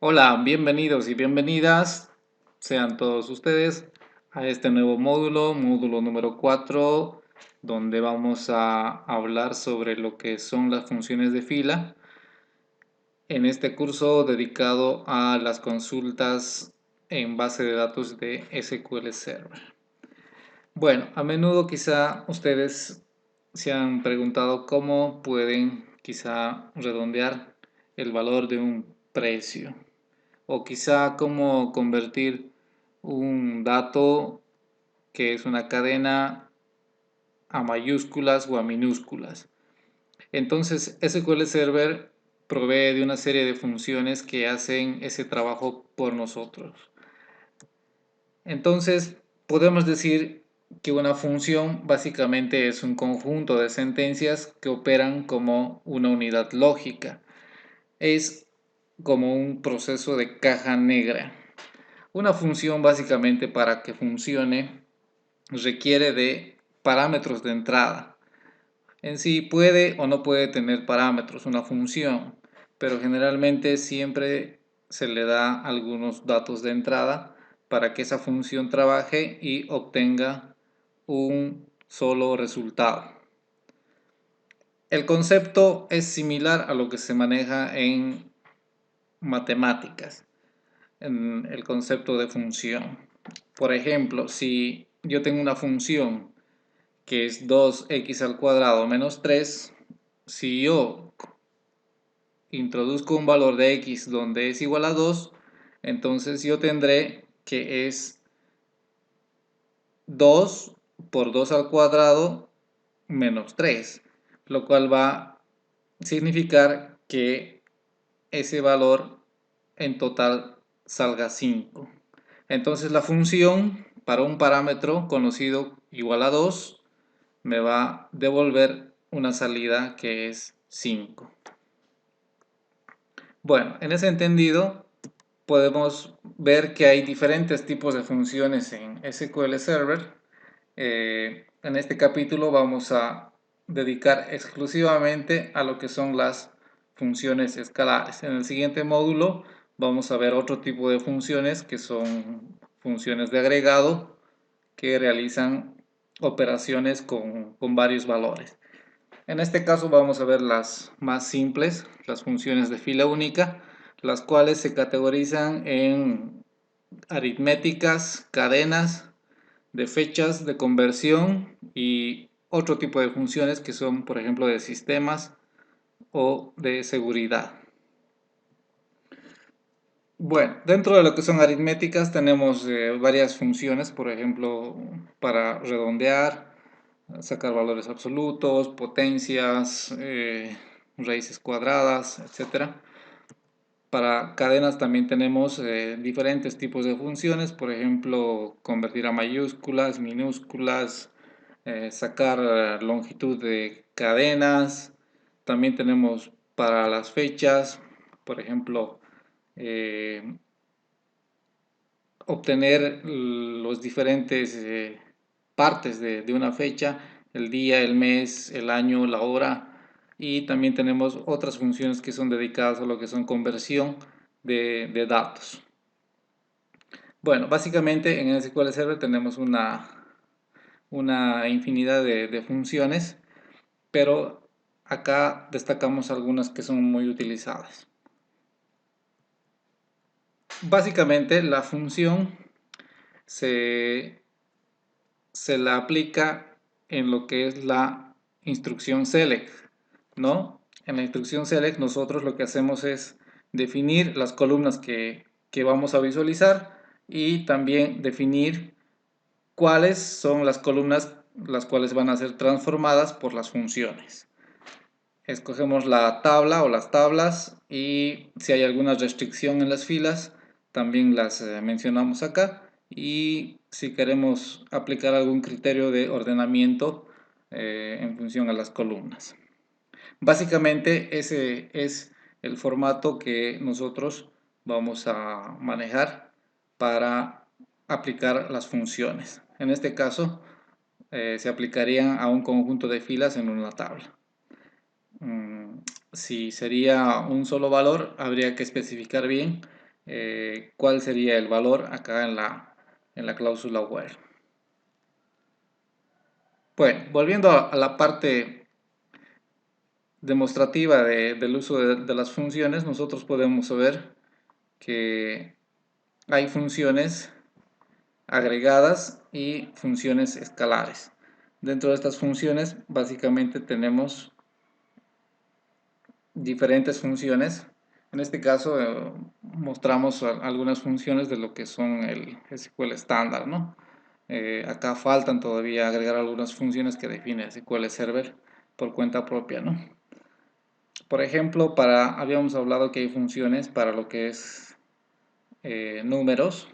Hola, bienvenidos y bienvenidas sean todos ustedes a este nuevo módulo número 4, donde vamos a hablar sobre lo que son las funciones de fila. En este curso dedicado a las consultas en base de datos de SQL Server. Bueno, a menudo quizá ustedes se han preguntado cómo pueden quizá redondear el valor de un precio, o quizá cómo convertir un dato que es una cadena a mayúsculas o a minúsculas. Entonces, SQL Server provee de una serie de funciones que hacen ese trabajo por nosotros. Entonces, podemos decir que una función básicamente es un conjunto de sentencias que operan como una unidad lógica. Es como un proceso de caja negra. Una función básicamente para que funcione requiere de parámetros de entrada. En sí puede o no puede tener parámetros una función, pero generalmente siempre se le da algunos datos de entrada para que esa función trabaje y obtenga un solo resultado. El concepto es similar a lo que se maneja en matemáticas, en el concepto de función. Por ejemplo, si yo tengo una función que es 2x al cuadrado menos 3, si yo introduzco un valor de x donde es igual a 2, entonces yo tendré que es 2 por 2 al cuadrado menos 3, lo cual va a significar que ese valor en total salga 5. Entonces la función para un parámetro conocido igual a 2 me va a devolver una salida que es 5. Bueno, en ese entendido podemos ver que hay diferentes tipos de funciones en SQL Server. En este capítulo vamos a dedicar exclusivamente a lo que son las funciones escalares. En el siguiente módulo vamos a ver otro tipo de funciones que son funciones de agregado que realizan operaciones con varios valores. En este caso vamos a ver las más simples, las funciones de fila única, las cuales se categorizan en aritméticas, cadenas, de fechas, de conversión y otro tipo de funciones que son, por ejemplo, de sistemas o de seguridad. Bueno, dentro de lo que son aritméticas tenemos varias funciones, por ejemplo, para redondear, sacar valores absolutos, potencias, raíces cuadradas, etcétera. Para cadenas también tenemos diferentes tipos de funciones, por ejemplo, convertir a mayúsculas, minúsculas, sacar longitud de cadenas. También tenemos para las fechas, por ejemplo, eh, obtener los diferentes partes de una fecha, el día, el mes, el año, la hora, y también tenemos otras funciones que son dedicadas a lo que son conversión de datos. Bueno, básicamente en SQL Server tenemos una infinidad de funciones, pero acá destacamos algunas que son muy utilizadas. Básicamente la función se la aplica en lo que es la instrucción select, ¿no? En la instrucción select nosotros lo que hacemos es definir las columnas que vamos a visualizar y también definir cuáles son las columnas las cuales van a ser transformadas por las funciones. Escogemos la tabla o las tablas y si hay alguna restricción en las filas también las mencionamos acá, y si queremos aplicar algún criterio de ordenamiento en función a las columnas. Básicamente ese es el formato que nosotros vamos a manejar para aplicar las funciones. En este caso se aplicarían a un conjunto de filas en una tabla. Si sería un solo valor, habría que especificar bien cuál sería el valor acá en la cláusula where. Bueno, volviendo a la parte demostrativa del uso de las funciones, nosotros podemos ver que hay funciones agregadas y funciones escalares. Dentro de estas funciones básicamente tenemos diferentes funciones. En este caso mostramos algunas funciones de lo que son el SQL estándar, ¿no? Acá faltan todavía agregar algunas funciones que define SQL Server por cuenta propia, ¿no? Por ejemplo, habíamos hablado que hay funciones para lo que es números.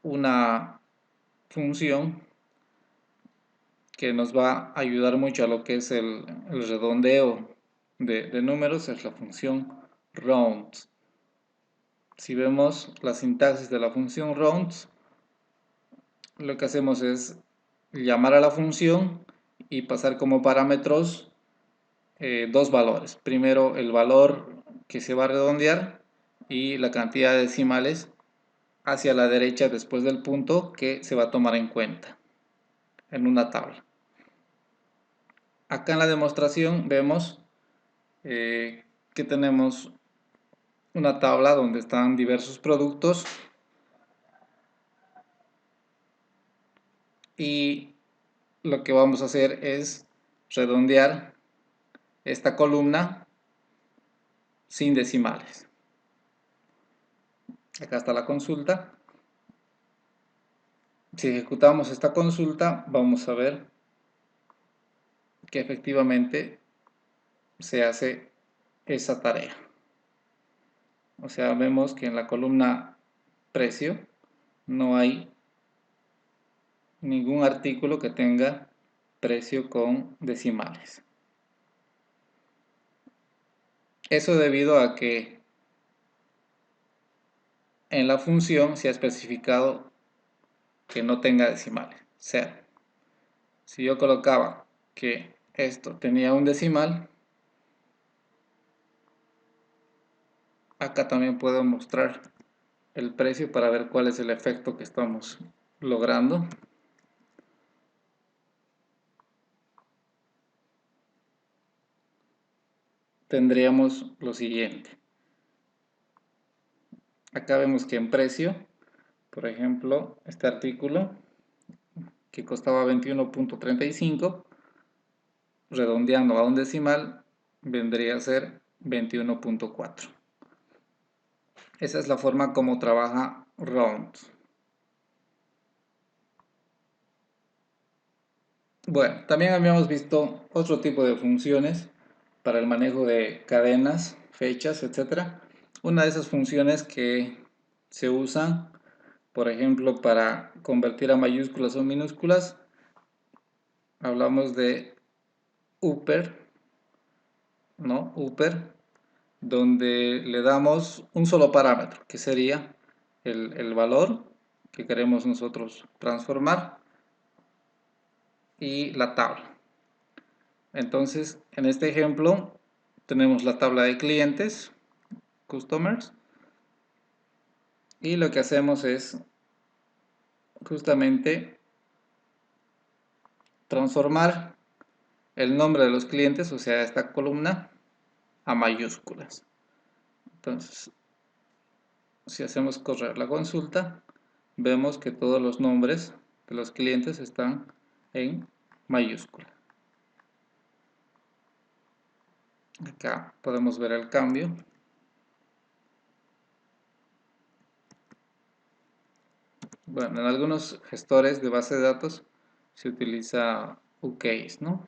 Una función que nos va a ayudar mucho a lo que es el redondeo de números es la función round. Si vemos la sintaxis de la función round, lo que hacemos es llamar a la función y pasar como parámetros dos valores. Primero el valor que se va a redondear y la cantidad de decimales hacia la derecha después del punto que se va a tomar en cuenta en una tabla. Acá en la demostración vemos que tenemos una tabla donde están diversos productos y lo que vamos a hacer es redondear esta columna sin decimales. Acá está la consulta. Si ejecutamos esta consulta, vamos a ver que efectivamente se hace esa tarea. O sea, vemos que en la columna precio no hay ningún artículo que tenga precio con decimales. Eso debido a que en la función se ha especificado que no tenga decimales, cero. Si yo colocaba que esto tenía un decimal, acá también puedo mostrar el precio para ver cuál es el efecto que estamos logrando. Tendríamos lo siguiente. Acá vemos que en precio, por ejemplo, este artículo que costaba 21.35, redondeando a un decimal, vendría a ser 21.4. Esa es la forma como trabaja Round. Bueno, también habíamos visto otro tipo de funciones para el manejo de cadenas, fechas, etc. Una de esas funciones que se usan, por ejemplo, para convertir a mayúsculas o minúsculas, hablamos de upper, ¿no? Upper, donde le damos un solo parámetro, que sería el valor que queremos nosotros transformar y la tabla. Entonces, en este ejemplo, tenemos la tabla de clientes, customers, y lo que hacemos es justamente transformar el nombre de los clientes, o sea, esta columna, a mayúsculas. Entonces, si hacemos correr la consulta, vemos que todos los nombres de los clientes están en mayúscula. Acá podemos ver el cambio. Bueno, en algunos gestores de base de datos se utiliza UCase, ¿no?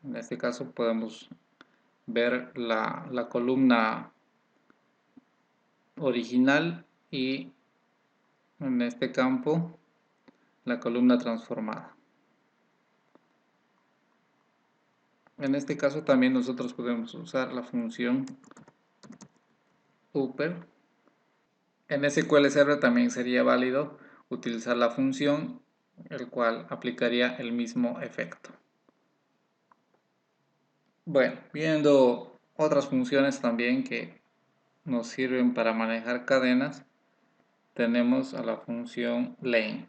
En este caso podemos ver la columna original y en este campo la columna transformada. En este caso también nosotros podemos usar la función upper. En SQL Server también sería válido utilizar la función, el cual aplicaría el mismo efecto. Bueno, viendo otras funciones también que nos sirven para manejar cadenas. Tenemos a la función len.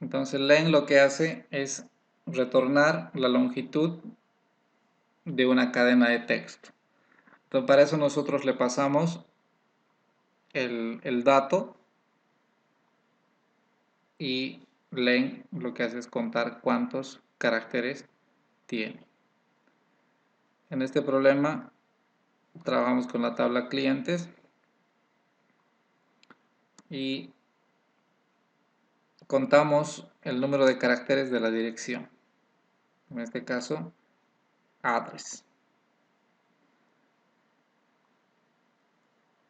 Entonces len lo que hace es retornar la longitud de una cadena de texto. Entonces para eso nosotros le pasamos el dato y len lo que hace es contar cuántos caracteres tiene. En este problema trabajamos con la tabla clientes y contamos el número de caracteres de la dirección. En este caso, address.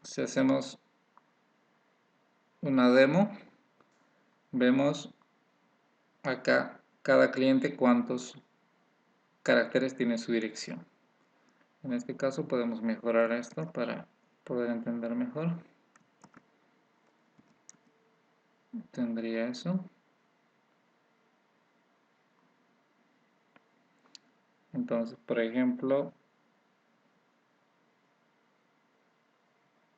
Si hacemos una demo, vemos acá cada cliente cuántos caracteres tiene su dirección. En este caso podemos mejorar esto para poder entender mejor. Tendría eso. Entonces, por ejemplo,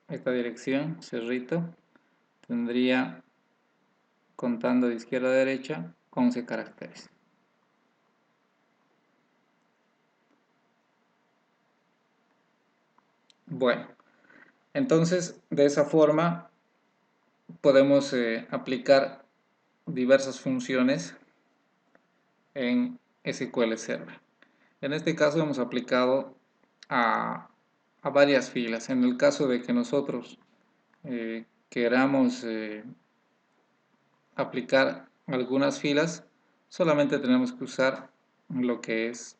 esta dirección, Cerrito, tendría, contando de izquierda a derecha, 11 caracteres. Bueno, entonces de esa forma podemos aplicar diversas funciones en SQL Server. En este caso hemos aplicado a varias filas. En el caso de que nosotros queramos aplicar algunas filas, solamente tenemos que usar lo que es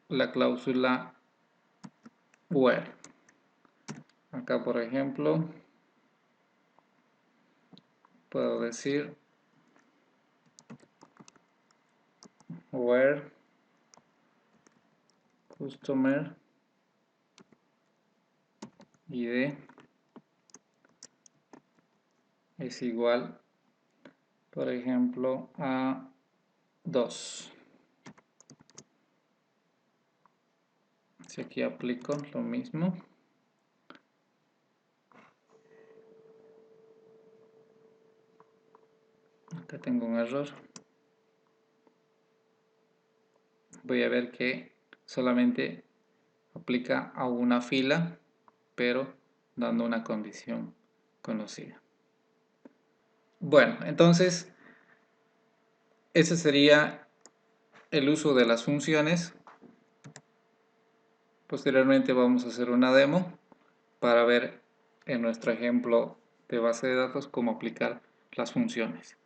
la cláusula where. Acá, por ejemplo, puedo decir where customer id es igual, por ejemplo, a 2. Si aquí aplico lo mismo, acá tengo un error, voy a ver que solamente aplica a una fila, pero dando una condición conocida. Bueno, entonces ese sería el uso de las funciones. Posteriormente vamos a hacer una demo para ver en nuestro ejemplo de base de datos cómo aplicar las funciones.